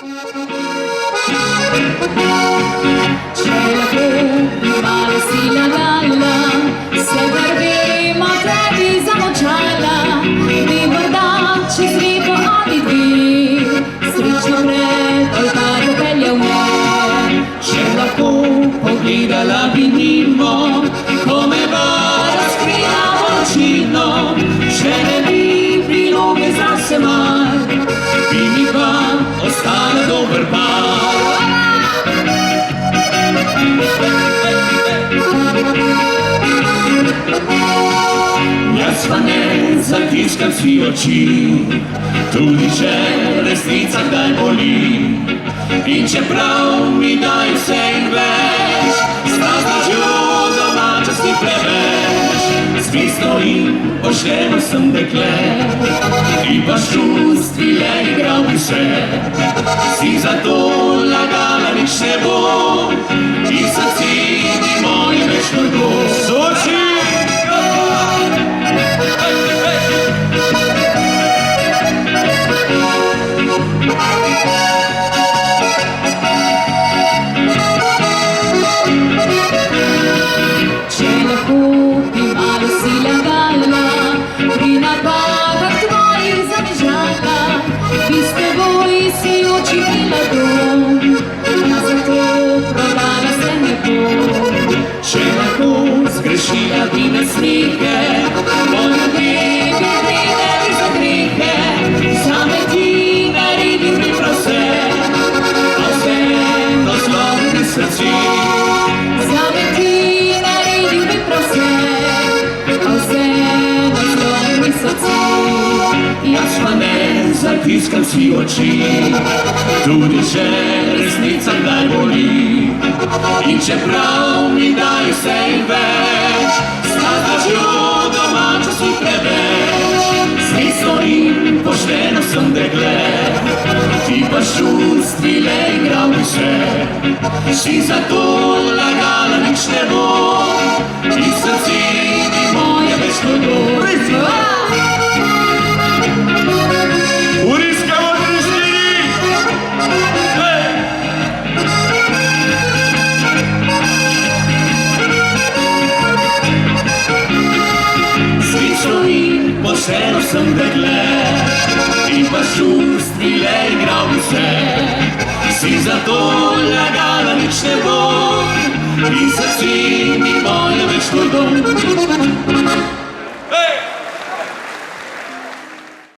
C'è la mare si la galla, se guardiamo a tre zamocciala, di guardarci srico a di qui, striccio preto il taglio pelle a me. C'è la cupo, grida la vinimo, come va la scriviamo al cino, c'è nei libri lunghe sasse mar, vini va, o stare dove par. Svanenza ti scalzi oči, tu dice resnica daj boli, in čeprav mi daj vse in več, stražno domača si preveč, svi stojim, pošteno sem dekle, ti pa čustvi le igral bi se, si zato lagala nič ne bo, ti srci ni moje več vrgo. Soči! Zgrešila bi na smike, moja veka gledali za grihe, same ti naredim mi prose, a vseeno zlomni srci. Same ti naredim mi prose, a vseeno zlomni srci. Jaz pa ne zatiskam si oči, tudi že resnica kdaj boli, in čeprav mi daj vse in več, stražno domača si preveč, svi stojim, pošteno sem dekle, ti pa čustvi le igral bi se, si zato lagala nič ne bo, ti srci ni moje več vrgo. Pošteno sem dekle, ti pa čustvi le igral bi se, si zato lagala nič ne bo, ti srci ni moje več vrgo.